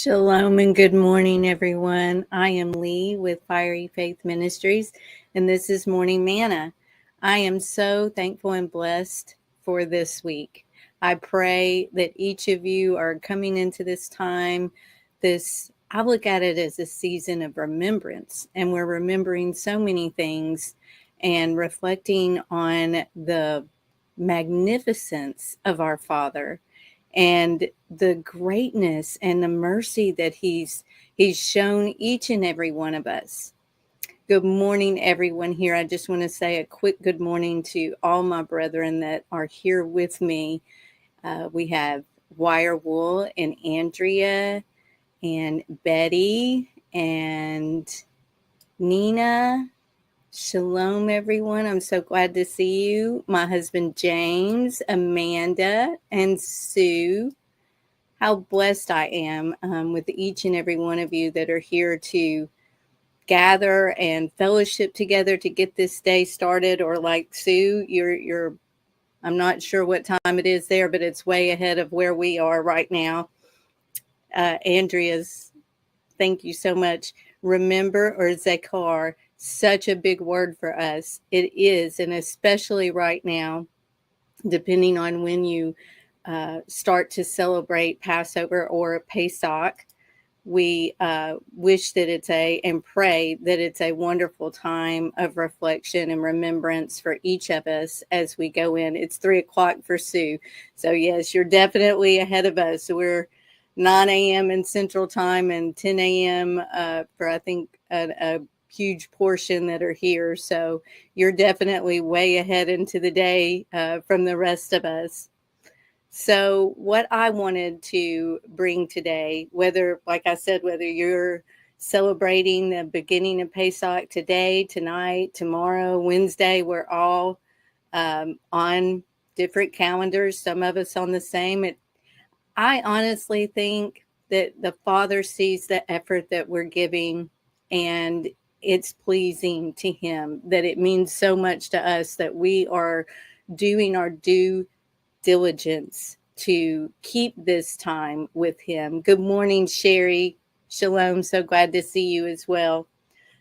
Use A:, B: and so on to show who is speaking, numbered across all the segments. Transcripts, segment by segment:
A: Shalom and good morning, everyone. I am Lee with Fiery Faith Ministries, and this is Morning Manna. I am so thankful and blessed for this week. I pray that each of you are coming into this time. I look at it as a season of remembrance, and we're remembering so many things and reflecting on the magnificence of our Father and the greatness and the mercy that he's shown each and every one of us. Good morning, everyone here. I just want to say a quick good morning to all my brethren that are here with me. We have Wirewool and Andrea and Betty and Nina. Shalom, everyone. I'm so glad to see you. My husband, James, Amanda, and Sue. How blessed I am with each and every one of you that are here to gather and fellowship together to get this day started. Or like Sue, you're I'm not sure what time it is there, but it's way ahead of where we are right now. Andrea's, thank you so much. Remember, or Zakar, such a big word for us. It is, and especially right now, depending on when you start to celebrate Passover or Pesach. We wish that and pray that it's a wonderful time of reflection and remembrance for each of us as we go in. It's 3:00 for Sue. So yes, you're definitely ahead of us. So we're 9 a.m. in Central Time and 10 a.m. For I think a huge portion that are here. So you're definitely way ahead into the day from the rest of us. So what I wanted to bring today, whether, like I said, whether you're celebrating the beginning of Pesach today, tonight, tomorrow, Wednesday, we're all on different calendars, some of us on the same. I honestly think that the Father sees the effort that we're giving, and it's pleasing to Him, that it means so much to us that we are doing our due diligence to keep this time with Him. Good morning, Sherry. Shalom. So glad to see you as well.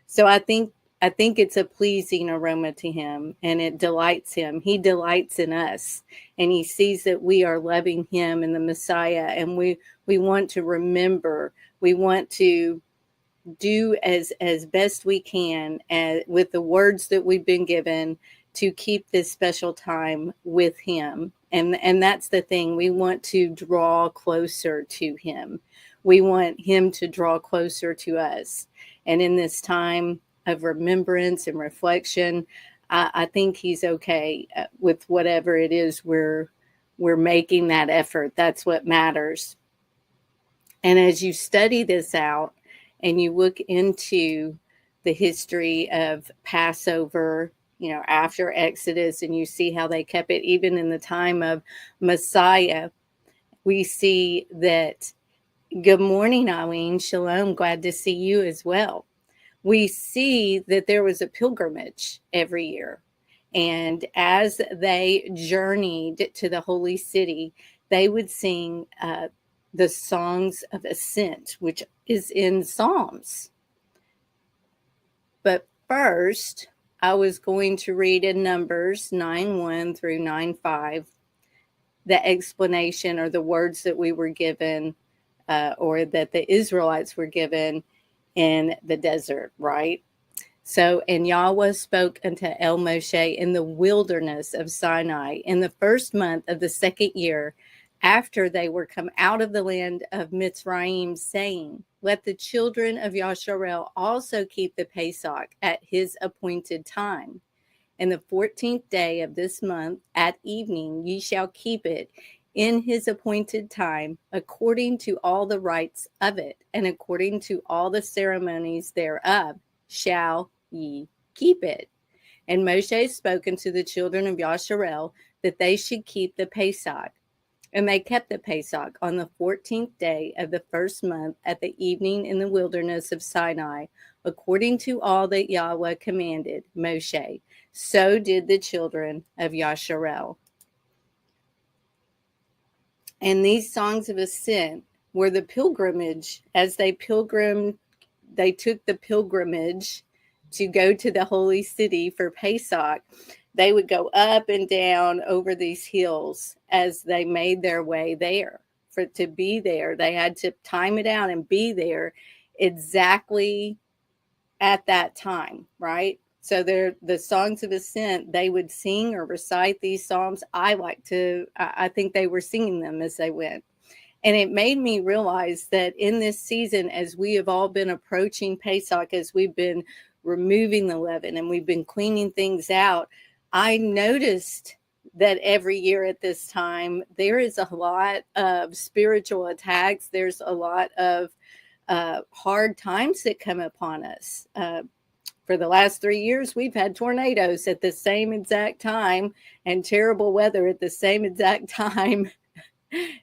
A: So I think it's a pleasing aroma to Him, and it delights Him. He delights in us, and He sees that we are loving Him and the Messiah, and we want to remember. We want to do as best we can with the words that we've been given to keep this special time with Him. And that's the thing. We want to draw closer to Him. We want Him to draw closer to us. And in this time of remembrance and reflection, I think He's okay with whatever it is we're making that effort. That's what matters. And as you study this out and you look into the history of Passover, after Exodus, and you see how they kept it even in the time of Messiah, we see that. Good morning, Eileen. Shalom. Glad to see you as well. We see that there was a pilgrimage every year. And as they journeyed to the holy city, they would sing the songs of ascent, which is in Psalms. But first, I was going to read in Numbers 9:1 through 9:5, the explanation or the words that we were given or that the Israelites were given in the desert, right? So, and Yahweh spoke unto El Moshe in the wilderness of Sinai in the first month of the second year, after they were come out of the land of Mitzrayim, saying, let the children of Yasharel also keep the Pesach at his appointed time. And the 14th day of this month at evening ye shall keep it in his appointed time, according to all the rites of it, and according to all the ceremonies thereof shall ye keep it. And Moshe spoke unto the children of Yasharel that they should keep the Pesach. And they kept the Pesach on the 14th day of the first month at the evening in the wilderness of Sinai, according to all that Yahweh commanded Moshe. So did the children of Yasharel. And these songs of ascent were the pilgrimage. As they took the pilgrimage to go to the holy city for Pesach. They would go up and down over these hills as they made their way there. To be there, they had to time it out and be there exactly at that time, right? So the songs of ascent, they would sing or recite these psalms. I think they were singing them as they went. And it made me realize that in this season, as we have all been approaching Pesach, as we've been removing the leaven and we've been cleaning things out, I noticed that every year at this time, there is a lot of spiritual attacks. There's a lot of hard times that come upon us. For the last 3 years, we've had tornadoes at the same exact time and terrible weather at the same exact time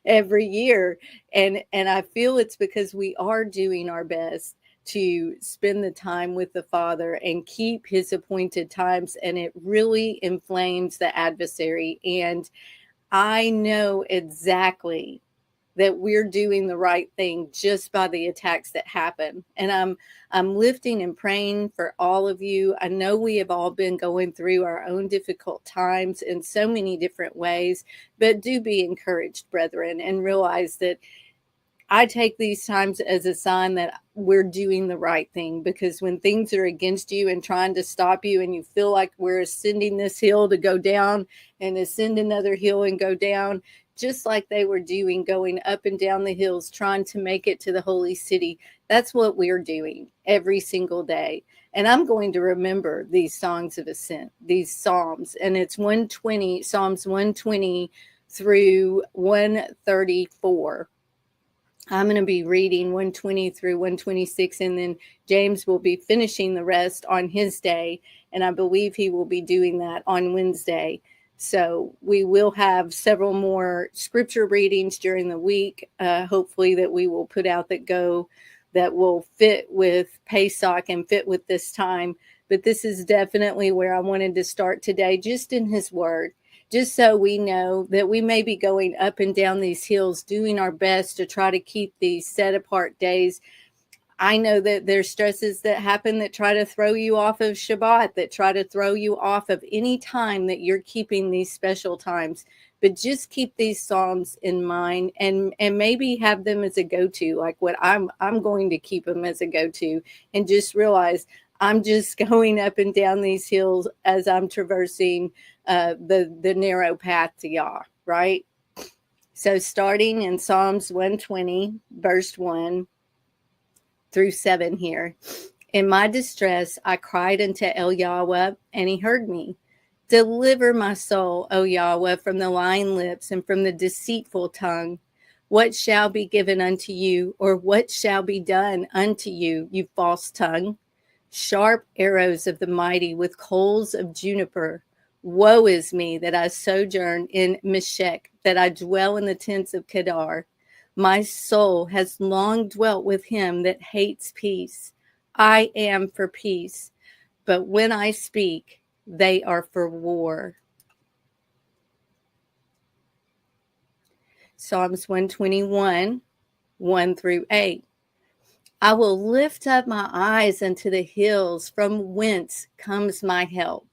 A: every year. And I feel it's because we are doing our best to spend the time with the Father and keep his appointed times. And it really inflames the adversary. And I know exactly that we're doing the right thing just by the attacks that happen. And I'm lifting and praying for all of you. I know we have all been going through our own difficult times in so many different ways, but do be encouraged, brethren, and realize that I take these times as a sign that we're doing the right thing, because when things are against you and trying to stop you and you feel like we're ascending this hill to go down and ascend another hill and go down, just like they were doing, going up and down the hills, trying to make it to the holy city. That's what we're doing every single day. And I'm going to remember these songs of ascent, these Psalms, and it's Psalms 120 through 134. I'm going to be reading 120 through 126, and then James will be finishing the rest on his day, and I believe he will be doing that on Wednesday. So we will have several more scripture readings during the week, hopefully that we will put out that will fit with Pesach and fit with this time. But this is definitely where I wanted to start today, just in his word. Just so we know that we may be going up and down these hills, doing our best to try to keep these set apart days. I know that there's stresses that happen that try to throw you off of Shabbat, that try to throw you off of any time that you're keeping these special times. But just keep these Psalms in mind, and maybe have them as a go-to, like what I'm going to keep them as a go-to, and just realize I'm just going up and down these hills as I'm traversing the narrow path to Yah, right? So starting in Psalms 120, verse 1 through 7 here. In my distress, I cried unto El Yahweh, and he heard me. Deliver my soul, O Yahweh, from the lying lips and from the deceitful tongue. What shall be given unto you, or what shall be done unto you, you false tongue? Sharp arrows of the mighty with coals of juniper. Woe is me that I sojourn in Meshech, that I dwell in the tents of Kedar. My soul has long dwelt with him that hates peace. I am for peace, but when I speak, they are for war. Psalms 121, 1 through 8. I will lift up my eyes unto the hills, from whence comes my help.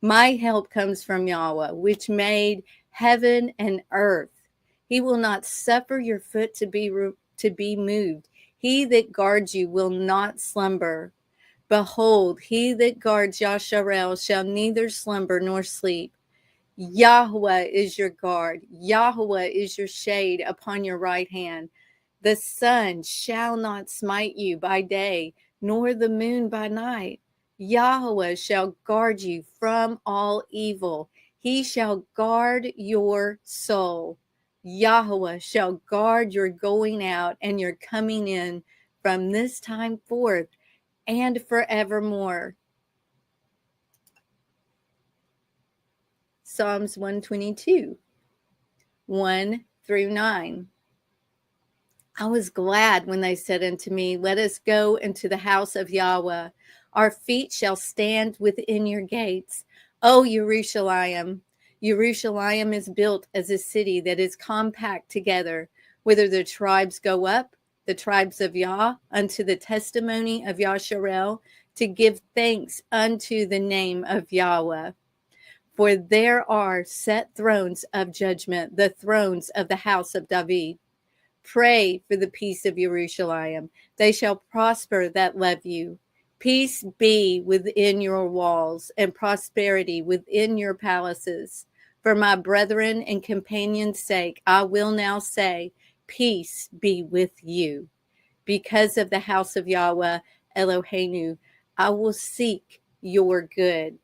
A: My help comes from Yahweh, which made heaven and earth. He will not suffer your foot to be moved. He that guards you will not slumber. Behold, he that guards Yasharel shall neither slumber nor sleep. Yahweh is your guard. Yahweh is your shade upon your right hand. The sun shall not smite you by day, nor the moon by night. Yahweh shall guard you from all evil. He shall guard your soul. Yahweh shall guard your going out and your coming in from this time forth and forevermore. Psalms 122, 1 through 9. I was glad when they said unto me, let us go into the house of Yahweh. Our feet shall stand within your gates. O Jerusalem, Jerusalem is built as a city that is compact together. Whether the tribes go up, the tribes of Yah, unto the testimony of Yasharel, to give thanks unto the name of Yahweh. For there are set thrones of judgment, the thrones of the house of David. Pray for the peace of Jerusalem. They shall prosper that love you. Peace be within your walls, and prosperity within your palaces. For my brethren and companions' sake, I will now say, peace be with you. Because of the house of Yahweh Eloheinu, I will seek your good.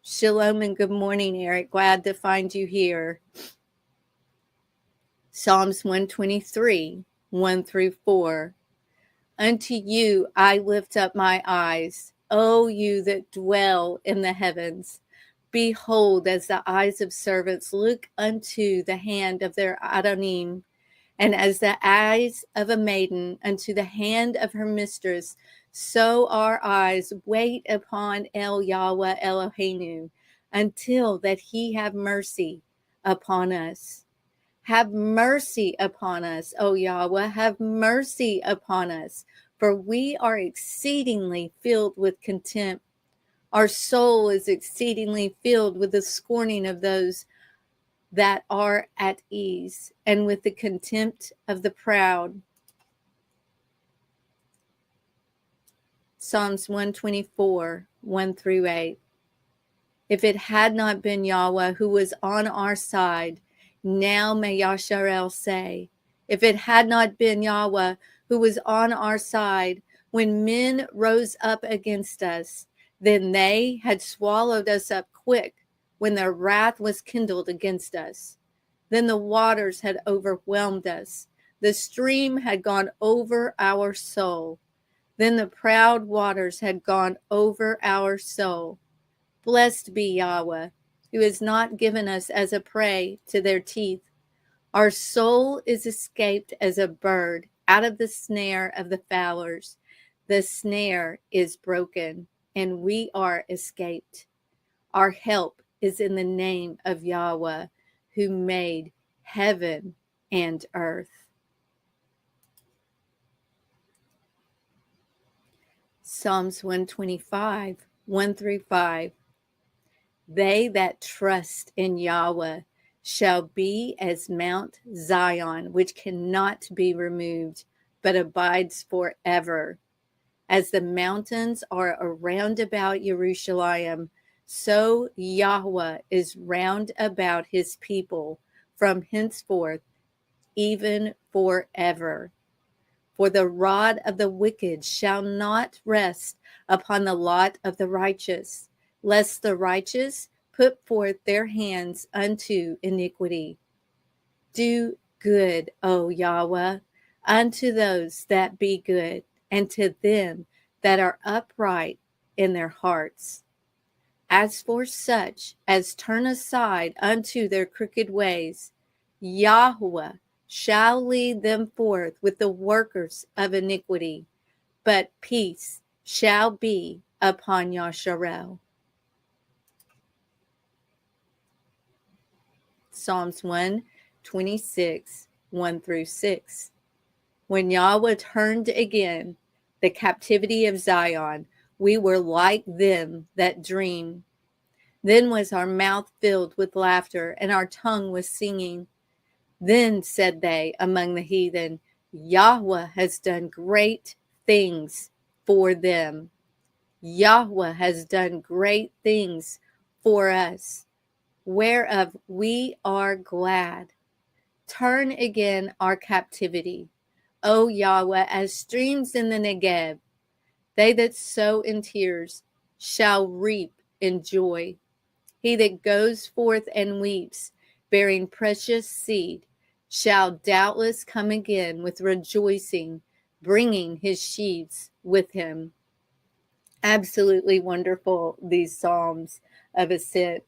A: Shalom and good morning, Eric. Glad to find you here. Psalms 123, 1 through 4. Unto you I lift up my eyes, O you that dwell in the heavens. Behold, as the eyes of servants look unto the hand of their Adonim, and as the eyes of a maiden unto the hand of her mistress, so our eyes wait upon El Yahweh Eloheinu, until that he have mercy upon us. Have mercy upon us, O Yahweh, have mercy upon us, for we are exceedingly filled with contempt. Our soul is exceedingly filled with the scorning of those that are at ease, and with the contempt of the proud. Psalms 124, 1 through 8. If it had not been Yahweh who was on our side, now may Yasharel say, if it had not been Yahweh who was on our side, when men rose up against us, then they had swallowed us up quick, when their wrath was kindled against us. Then the waters had overwhelmed us. The stream had gone over our soul. Then the proud waters had gone over our soul. Blessed be Yahweh, who has not given us as a prey to their teeth. Our soul is escaped as a bird out of the snare of the fowlers. The snare is broken, and we are escaped. Our help is in the name of Yahweh, who made heaven and earth. Psalms 125, 1 through 5. They that trust in Yahweh shall be as Mount Zion, which cannot be removed, but abides forever. As the mountains are around about Jerusalem, so Yahweh is round about his people from henceforth, even forever. For the rod of the wicked shall not rest upon the lot of the righteous, lest the righteous put forth their hands unto iniquity. Do good, O Yahweh, unto those that be good, and to them that are upright in their hearts. As for such as turn aside unto their crooked ways, Yahweh shall lead them forth with the workers of iniquity, but peace shall be upon Yasharel. Psalms 126, 1 through 6. When Yahweh turned again the captivity of Zion, we were like them that dream. Then was our mouth filled with laughter, and our tongue was singing. Then said they among the heathen, Yahweh has done great things for them. Yahweh has done great things for us, whereof we are glad. Turn again our captivity, O Yahweh, as streams in the Negev. They that sow in tears shall reap in joy. He that goes forth and weeps, bearing precious seed, shall doubtless come again with rejoicing, bringing his sheaves with him. Absolutely wonderful, these Psalms of Ascent.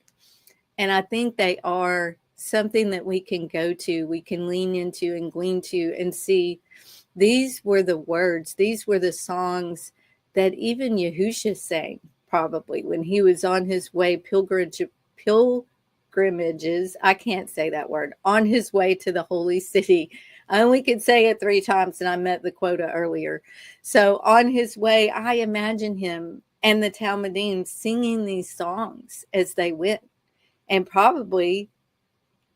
A: And I think they are something that we can go to, we can lean into and glean to and see. These were the words, these were the songs that even Yahusha sang, probably, when he was on his way pilgrimages, I can't say that word, on his way to the holy city I only could say it 3 times, and I met the quota earlier. So on his way, I imagine him and the Talmudim singing these songs as they went, and probably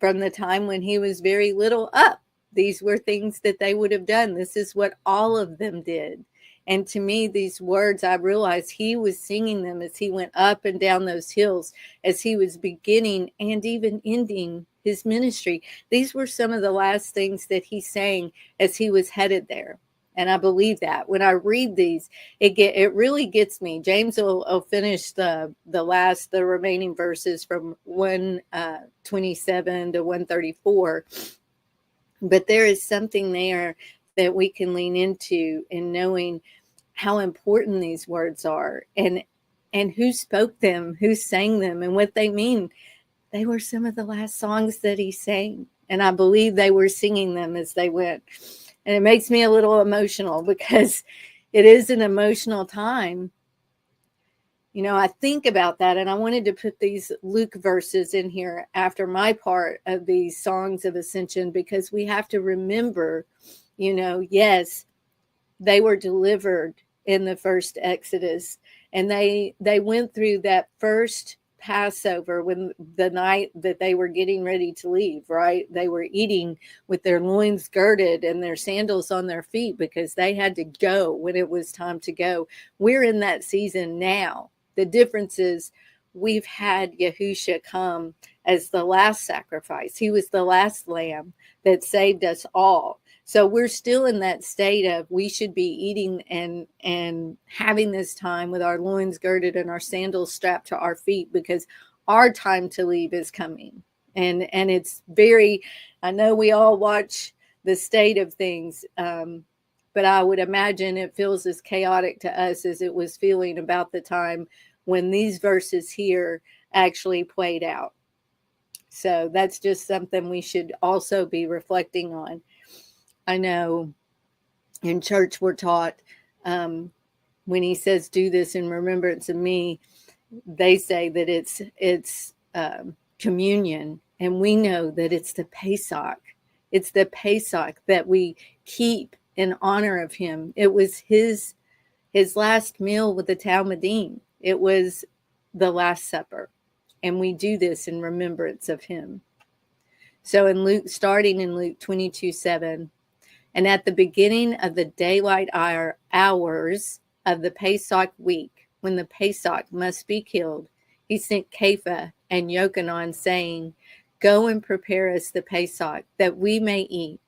A: from the time when he was very little up. These were things that they would have done. This is what all of them did. And to me, these words, I realized he was singing them as he went up and down those hills, as he was beginning and even ending his ministry. These were some of the last things that he sang as he was headed there. And I believe that when I read these, it really gets me. James will finish the remaining verses from 127 to 134. But there is something there that we can lean into in knowing how important these words are, and who spoke them, who sang them, and what they mean. They were some of the last songs that he sang, and I believe they were singing them as they went. And it makes me a little emotional because it is an emotional time. You know, I think about that, and I wanted to put these Luke verses in here after my part of these songs of ascension, because we have to remember, you know, yes, they were delivered in the first Exodus, and they went through that first Passover, when the night that they were getting ready to leave, right? They were eating with their loins girded and their sandals on their feet because they had to go when it was time to go. We're in that season now. The difference is we've had Yahusha come as the last sacrifice. He was the last lamb that saved us all. So we're still in that state of we should be eating and having this time with our loins girded and our sandals strapped to our feet, because our time to leave is coming. And it's very, I know we all watch the state of things, but I would imagine it feels as chaotic to us as it was feeling about the time when these verses here actually played out. So that's just something we should also be reflecting on. I know in church we're taught, when he says, do this in remembrance of me, they say that it's communion. And we know that it's the Pesach. It's the Pesach that we keep in honor of him. It was his last meal with the Talmudim. It was the Last Supper. And we do this in remembrance of him. So in Luke, starting in Luke 22:7, and at the beginning of the daylight hours of the Pesach week, when the Pesach must be killed, he sent Kepha and Yochanan, saying, go and prepare us the Pesach, that we may eat.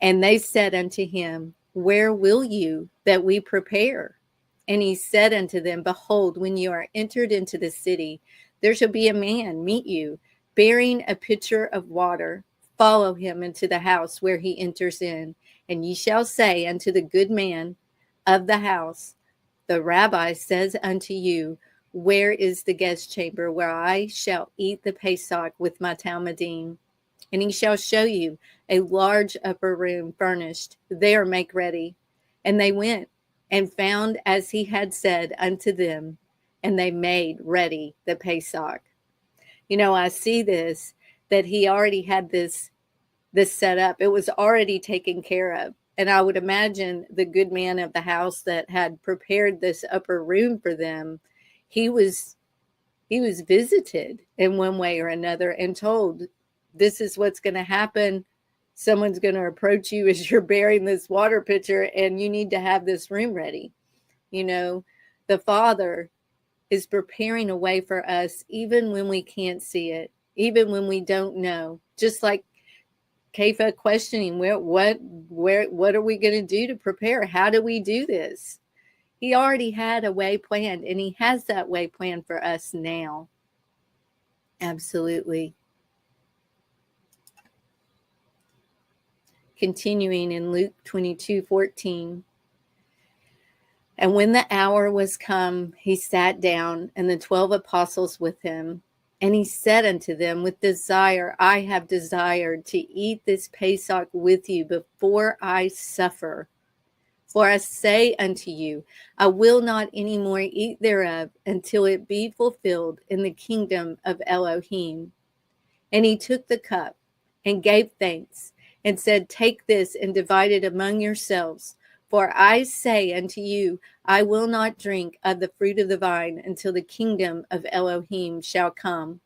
A: And they said unto him, where will you that we prepare? And he said unto them, behold, when you are entered into the city, there shall be a man meet you, bearing a pitcher of water. Follow him into the house where he enters in, and ye shall say unto the good man of the house, the rabbi says unto you, where is the guest chamber where I shall eat the Pesach with my Talmudim? And he shall show you a large upper room furnished. There make ready. And they went and found as he had said unto them, and they made ready the Pesach. You know, I see this, that he already had this set up. It was already taken care of. And I would imagine the good man of the house that had prepared this upper room for them, he was visited in one way or another and told, this is what's going to happen. Someone's going to approach you as you're bearing this water pitcher, and you need to have this room ready. You know, the Father is preparing a way for us, even when we can't see it, even when we don't know. Just like Kepha questioning, what are we going to do to prepare? How do we do this? He already had a way planned, and he has that way planned for us now. Absolutely. Continuing in Luke 22:14. And when the hour was come, he sat down, and the 12 apostles with him. And he said unto them, with desire, I have desired to eat this Pesach with you before I suffer. For I say unto you, I will not any more eat thereof until it be fulfilled in the kingdom of Elohim. And he took the cup and gave thanks and said, "Take this and divide it among yourselves. For I say unto you, I will not drink of the fruit of the vine until the kingdom of Elohim shall come."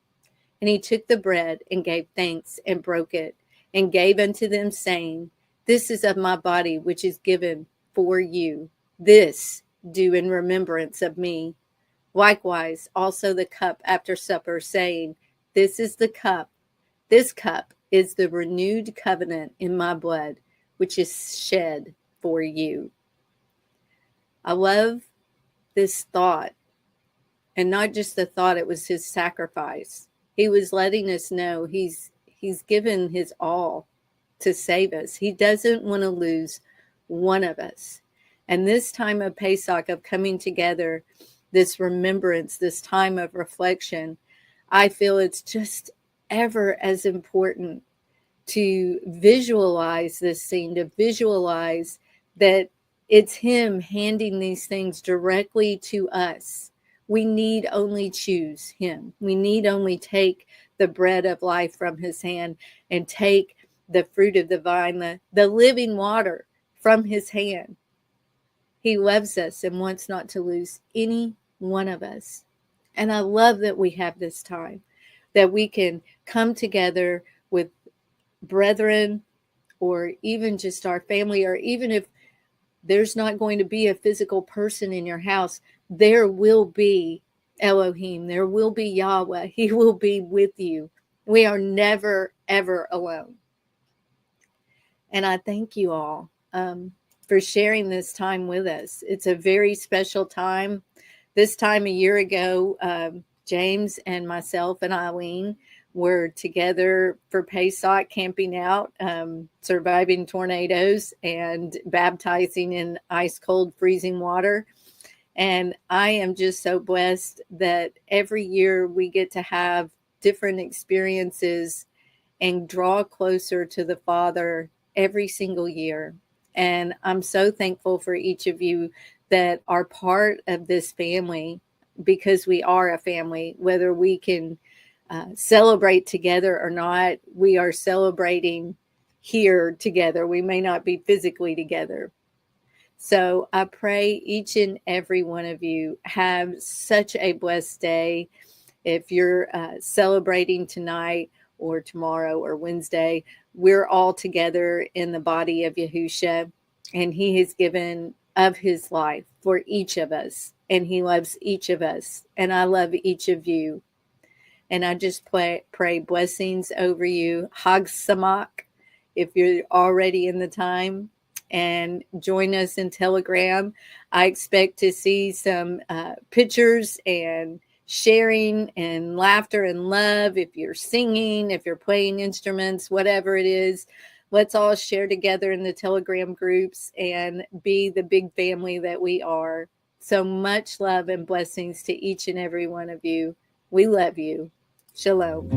A: And he took the bread and gave thanks and broke it and gave unto them, saying, "This is of my body, which is given for you. This do in remembrance of me." Likewise, also the cup after supper, saying, "This is the cup. This cup is the renewed covenant in my blood, which is shed for you." I love this thought. And not just the thought, it was his sacrifice. He was letting us know he's given his all to save us. He doesn't want to lose one of us. And this time of Pesach, of coming together, this remembrance, this time of reflection, I feel it's just ever as important to visualize this scene, to visualize that it's him handing these things directly to us. We need only choose him. We need only take the bread of life from his hand and take the fruit of the vine, the living water from his hand. He loves us and wants not to lose any one of us. And I love that we have this time, that we can come together with brethren, or even just our family, or even if there's not going to be a physical person in your house, there will be Elohim. There will be Yahweh. He will be with you. We are never, ever alone. And I thank you all for sharing this time with us. It's a very special time. This time a year ago, James and myself and Eileen were together for Pesach, camping out, surviving tornadoes, and baptizing in ice cold freezing water. And I am just so blessed that every year we get to have different experiences and draw closer to the Father every single year. And I'm so thankful for each of you that are part of this family, because we are a family. Whether we can celebrate together or not, we are celebrating here together. We may not be physically together. So I pray each and every one of you have such a blessed day. If you're celebrating tonight or tomorrow or Wednesday, we're all together in the body of Yahusha, and he has given of his life for each of us, and he loves each of us, and I love each of you. And I just pray blessings over you. Hag Samak, if you're already in the time, and join us in Telegram. I expect to see some pictures and sharing and laughter and love. If you're singing, if you're playing instruments, whatever it is, let's all share together in the Telegram groups and be the big family that we are. So much love and blessings to each and every one of you. We love you. Shalom.